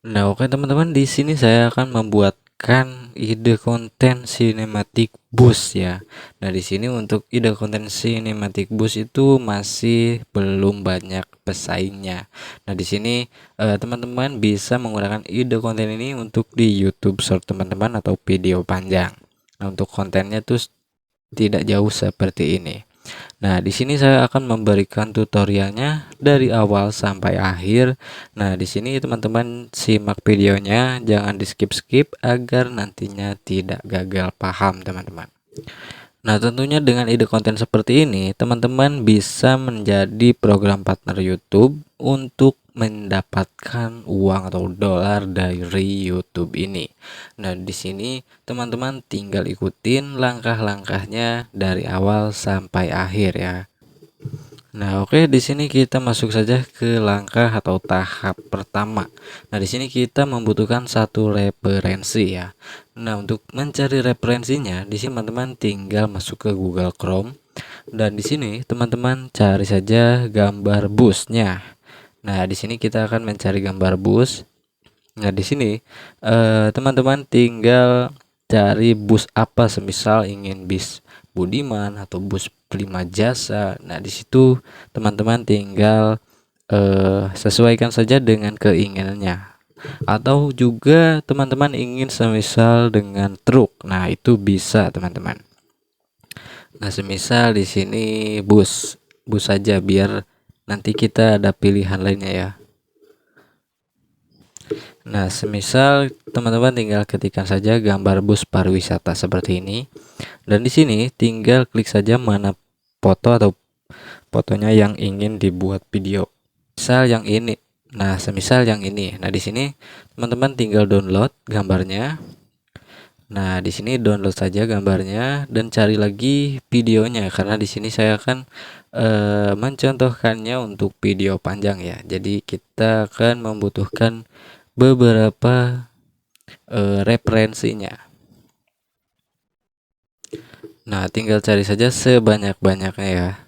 Nah, oke teman-teman, di sini saya akan membuatkan ide konten cinematic boost ya. Nah, di sini untuk ide konten cinematic boost itu masih belum banyak pesaingnya. Nah, di sini teman-teman bisa menggunakan ide konten ini untuk di YouTube Short teman-teman atau video panjang. Nah, untuk kontennya tuh tidak jauh seperti ini. Nah, di sini saya akan memberikan tutorialnya dari awal sampai akhir. Nah, di sini teman-teman simak videonya, jangan di-skip-skip agar nantinya tidak gagal paham, teman-teman. Nah, tentunya dengan ide konten seperti ini, teman-teman bisa menjadi program partner YouTube untuk mendapatkan uang atau dolar dari YouTube ini. Nah, di sini teman-teman tinggal ikutin langkah-langkahnya dari awal sampai akhir ya. Nah, oke, di sini kita masuk saja ke langkah atau tahap pertama. Nah, di sini kita membutuhkan satu referensi ya. Nah, untuk mencari referensinya, di sini teman-teman tinggal masuk ke Google Chrome dan di sini teman-teman cari saja gambar busnya. Nah, di sini kita akan mencari gambar bus. Nah, di sini teman-teman tinggal cari bus apa, semisal ingin bis Budiman atau bus Prima Jasa. Nah, di situ teman-teman tinggal sesuaikan saja dengan keinginannya. Atau juga teman-teman ingin semisal dengan truk. Nah, itu bisa, teman-teman. Nah, semisal di sini bus saja biar nanti kita ada pilihan lainnya ya. Nah, semisal teman-teman tinggal ketikkan saja gambar bus pariwisata seperti ini, dan di sini tinggal klik saja mana foto atau fotonya yang ingin dibuat video. Misal yang ini. Nah, semisal yang ini. Nah, di sini teman-teman tinggal download gambarnya. Nah, di sini download saja gambarnya dan cari lagi videonya karena di sini saya akan mencontohkannya untuk video panjang ya. Jadi kita akan membutuhkan beberapa referensinya. Nah, tinggal cari saja sebanyak-banyaknya ya.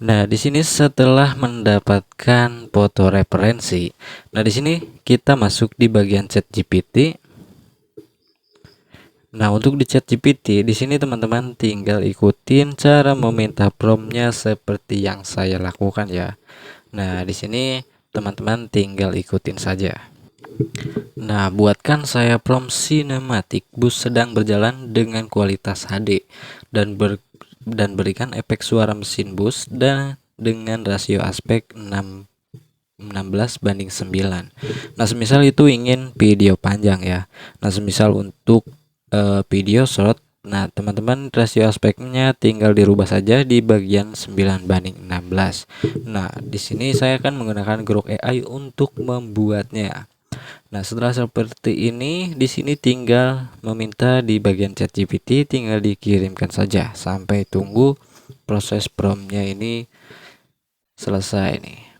Nah, di sini setelah mendapatkan foto referensi, nah di sini kita masuk di bagian chat GPT. Nah, untuk di chat GPT, di sini teman-teman tinggal ikutin cara meminta promptnya seperti yang saya lakukan ya. Nah, di sini teman-teman tinggal ikutin saja. Nah, buatkan saya prompt sinematik bus sedang berjalan dengan kualitas HD dan berikan efek suara mesin bus dan dengan rasio aspek 16:9. Nah, semisal itu ingin video panjang ya. Nah, semisal untuk video short, nah teman-teman rasio aspeknya tinggal dirubah saja di bagian 9:16. Nah, di sini saya akan menggunakan Grok AI untuk membuatnya. Nah, setelah seperti ini, di sini tinggal meminta di bagian chat GPT, tinggal dikirimkan saja sampai tunggu proses promptnya ini selesai nih.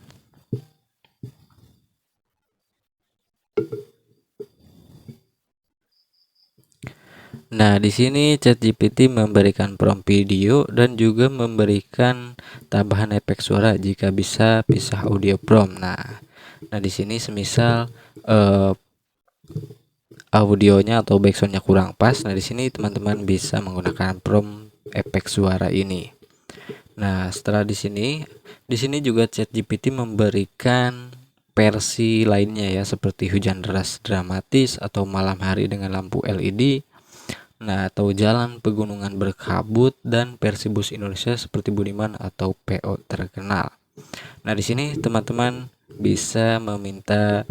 Nah, di sini ChatGPT memberikan prompt video dan juga memberikan tambahan efek suara jika bisa pisah audio prompt. Nah di sini semisal audionya atau backsoundnya kurang pas, nah di sini teman-teman bisa menggunakan prompt efek suara ini. Nah, setelah di sini juga ChatGPT memberikan versi lainnya ya, seperti hujan deras dramatis atau malam hari dengan lampu LED. Nah, atau jalan pegunungan berkabut dan versi bus Indonesia seperti Budiman atau PO terkenal. Nah, di sini teman-teman bisa meminta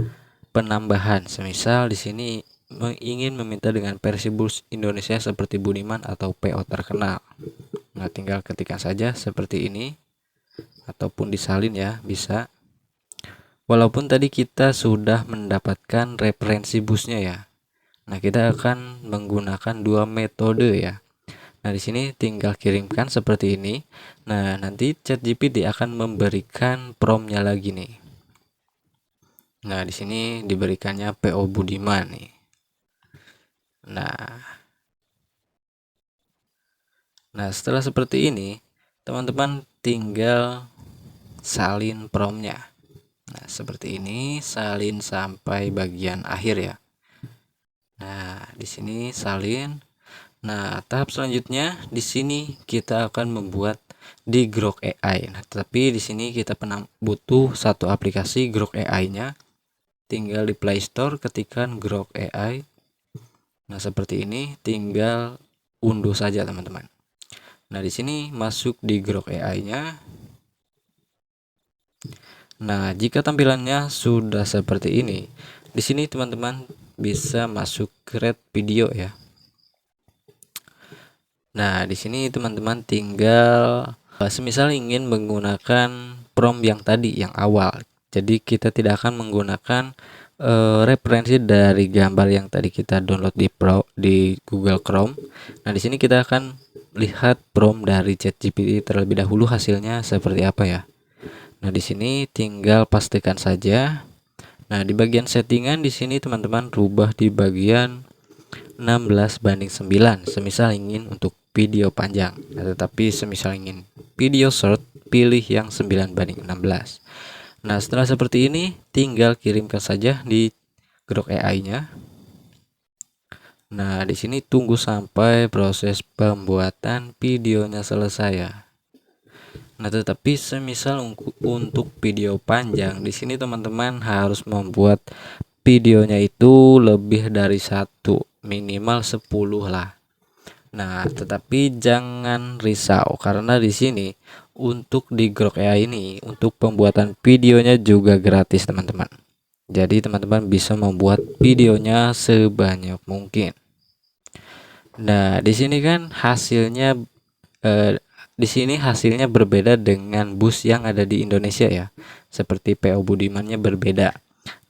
penambahan. Semisal di sini ingin meminta dengan versi bus Indonesia seperti Budiman atau PO terkenal. Nah, tinggal ketikkan saja seperti ini ataupun disalin ya, bisa. Walaupun tadi kita sudah mendapatkan referensi busnya ya. Nah, kita akan menggunakan dua metode ya. Nah, di sini tinggal kirimkan seperti ini. Nah, nanti ChatGPT akan memberikan promptnya lagi nih. Nah, di sini diberikannya PO Budiman nih. Nah, setelah seperti ini, teman-teman tinggal salin promnya. Nah, seperti ini, salin sampai bagian akhir ya. Nah, di sini salin. Nah, tahap selanjutnya di sini kita akan membuat di Grok AI. Nah, tapi di sini kita butuh satu aplikasi Grok AI-nya. Tinggal di Play Store ketikkan Grok AI. Nah, seperti ini, tinggal unduh saja teman-teman. Nah, di sini masuk di Grok AI-nya. Nah, jika tampilannya sudah seperti ini, di sini teman-teman bisa masuk create video ya. Nah, di sini teman-teman tinggal semisal ingin menggunakan prompt yang tadi yang awal. Jadi kita tidak akan menggunakan referensi dari gambar yang tadi kita download di Google Chrome. Nah, di sini kita akan lihat prompt dari ChatGPT terlebih dahulu hasilnya seperti apa ya. Nah, di sini tinggal pastikan saja. Nah, di bagian settingan di sini teman-teman rubah di bagian 16:9 semisal ingin untuk video panjang. Nah, tetapi semisal ingin video short, pilih yang 9:16. Nah, setelah seperti ini tinggal kirimkan saja di Grok AI-nya. Nah, di sini tunggu sampai proses pembuatan videonya selesai ya. Nah, tetapi semisal untuk video panjang di sini teman-teman harus membuat videonya itu lebih dari satu, minimal 10 lah. Nah, tetapi jangan risau karena di sini untuk di Grok AI ini untuk pembuatan videonya juga gratis teman-teman. Jadi teman-teman bisa membuat videonya sebanyak mungkin. Nah, di sini kan hasilnya di sini hasilnya berbeda dengan bus yang ada di Indonesia ya. Seperti PO Budimannya berbeda.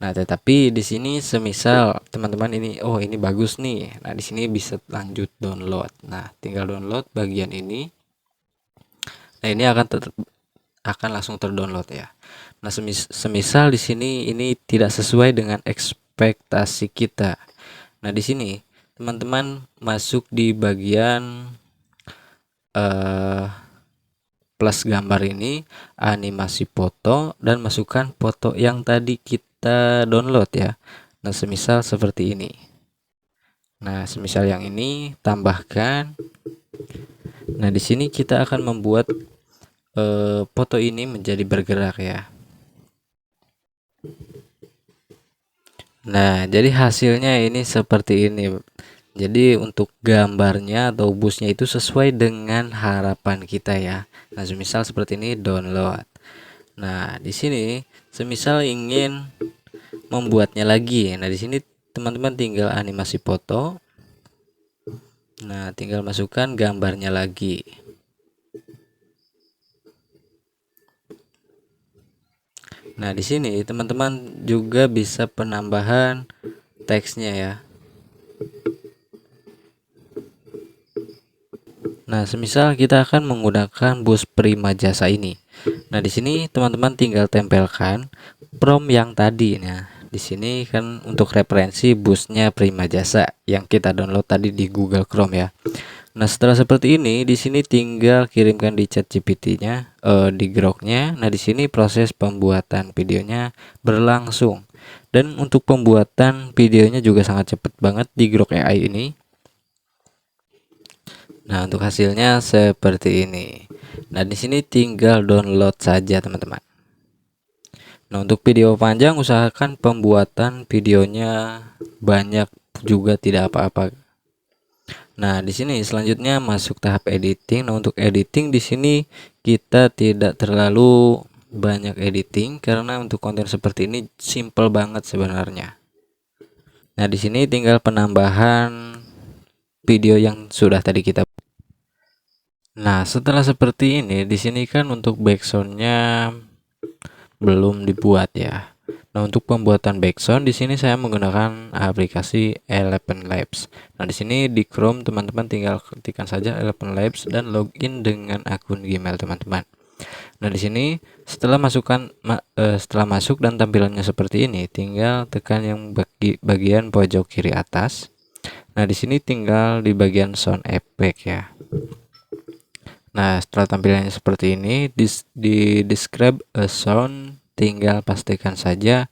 Nah, tetapi di sini semisal teman-teman ini ini bagus nih. Nah, di sini bisa lanjut download. Nah, tinggal download bagian ini. Nah, ini akan langsung terdownload ya. Nah, semisal di sini ini tidak sesuai dengan ekspektasi kita. Nah, di sini teman-teman masuk di bagian plus gambar ini, animasi foto, dan masukkan foto yang tadi kita download ya. Nah, semisal seperti ini. Nah, semisal yang ini tambahkan. Nah, di sini kita akan membuat foto ini menjadi bergerak ya. Nah, jadi hasilnya ini seperti ini. Jadi untuk gambarnya atau busnya itu sesuai dengan harapan kita ya. Nah, semisal seperti ini download. Nah, di sini semisal ingin membuatnya lagi. Nah, di sini teman-teman tinggal animasi foto. Nah, tinggal masukkan gambarnya lagi. Nah, di sini teman-teman juga bisa penambahan teksnya ya. Nah, semisal kita akan menggunakan bus Prima Jasa ini. Nah, di sini teman-teman tinggal tempelkan prompt yang tadi. Nah, di sini kan untuk referensi busnya Prima Jasa yang kita download tadi di Google Chrome ya. Nah, setelah seperti ini di sini tinggal kirimkan di ChatGPT-nya di Groknya. Nah, di sini proses pembuatan videonya berlangsung. Dan untuk pembuatan videonya juga sangat cepat banget di Grok AI ini. Nah, untuk hasilnya seperti ini. Nah, di sini tinggal download saja, teman-teman. Nah, untuk video panjang usahakan pembuatan videonya banyak juga tidak apa-apa. Nah, di sini selanjutnya masuk tahap editing. Nah, untuk editing di sini kita tidak terlalu banyak editing karena untuk konten seperti ini simple banget sebenarnya. Nah, di sini tinggal penambahan video yang sudah tadi kita. Nah, setelah seperti ini, di sini kan untuk backsoundnya belum dibuat ya. Nah, untuk pembuatan backsound di sini saya menggunakan aplikasi Eleven Labs. Nah, di sini di Chrome teman-teman tinggal ketikkan saja Eleven Labs dan login dengan akun Gmail teman-teman. Nah, di sini setelah setelah masuk dan tampilannya seperti ini, tinggal tekan yang bagian pojok kiri atas. Nah, di sini tinggal di bagian sound effect ya. Nah, setelah tampilannya seperti ini, di describe a sound, tinggal pastikan saja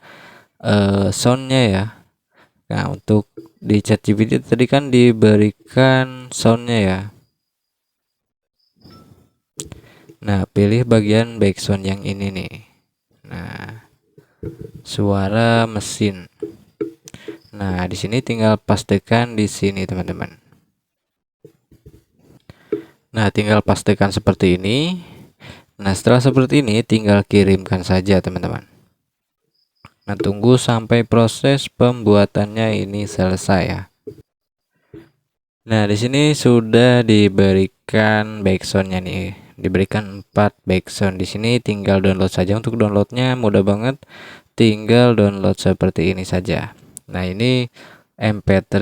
soundnya ya. Nah, untuk di ChatGPT tadi kan diberikan soundnya ya. Nah, pilih bagian background yang ini nih. Nah, suara mesin. Nah, di sini tinggal pastikan di sini, teman-teman. Nah, tinggal pastikan seperti ini. Nah, setelah seperti ini tinggal kirimkan saja, teman-teman. Nah, tunggu sampai proses pembuatannya ini selesai ya. Nah, di sini sudah diberikan backsoundnya nih. Diberikan 4 backsound. Di sini tinggal download saja. Untuk downloadnya mudah banget. Tinggal download seperti ini saja. Nah, ini MP3.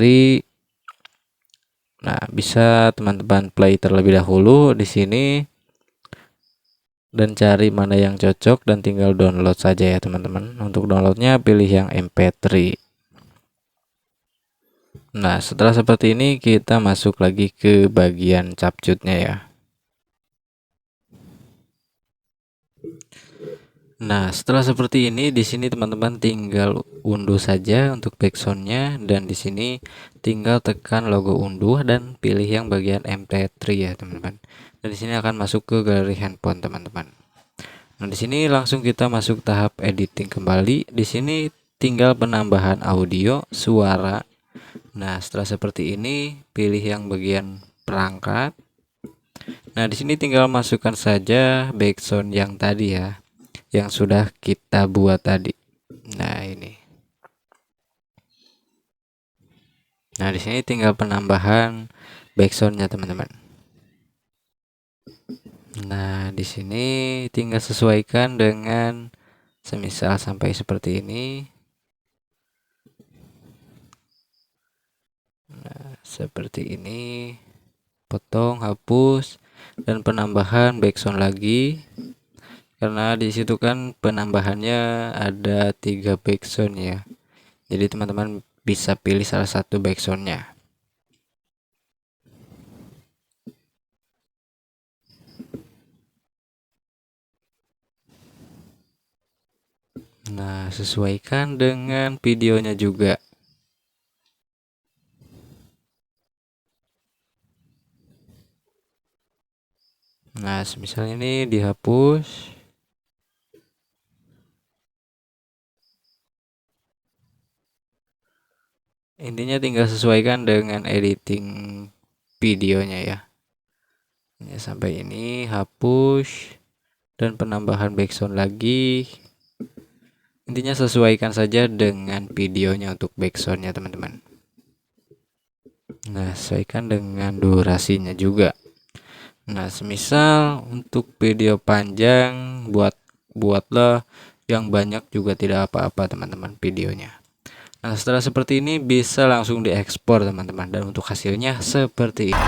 Nah, bisa teman-teman play terlebih dahulu di sini dan cari mana yang cocok dan tinggal download saja ya, teman-teman. Untuk downloadnya pilih yang MP3. Nah, setelah seperti ini kita masuk lagi ke bagian capcutnya ya. Nah, setelah seperti ini di sini teman-teman tinggal unduh saja untuk backsoundnya dan di sini tinggal tekan logo unduh dan pilih yang bagian MP3 ya, teman-teman. Dan di sini akan masuk ke galeri handphone, teman-teman. Nah, di sini langsung kita masuk tahap editing kembali. Di sini tinggal penambahan audio, suara. Nah, setelah seperti ini pilih yang bagian perangkat. Nah, di sini tinggal masukkan saja background yang tadi ya, yang sudah kita buat tadi. Nah, ini. Nah, di sini tinggal penambahan backsoundnya, teman-teman. Nah, di sini tinggal sesuaikan dengan semisal sampai seperti ini. Nah, seperti ini. Potong, hapus, dan penambahan backsound lagi. Karena di situ kan penambahannya ada 3 backsound ya. Jadi teman-teman bisa pilih salah satu backsoundnya. Nah, sesuaikan dengan videonya juga. Nah, misalnya ini dihapus. Intinya tinggal sesuaikan dengan editing videonya ya. Ya, sampai ini hapus dan penambahan backsound lagi. Intinya sesuaikan saja dengan videonya untuk backsoundnya, teman-teman. Nah, sesuaikan dengan durasinya juga. Nah, semisal untuk video panjang buatlah yang banyak juga tidak apa-apa, teman-teman, videonya. Nah, setelah seperti ini bisa langsung diekspor, teman-teman, dan untuk hasilnya seperti ini.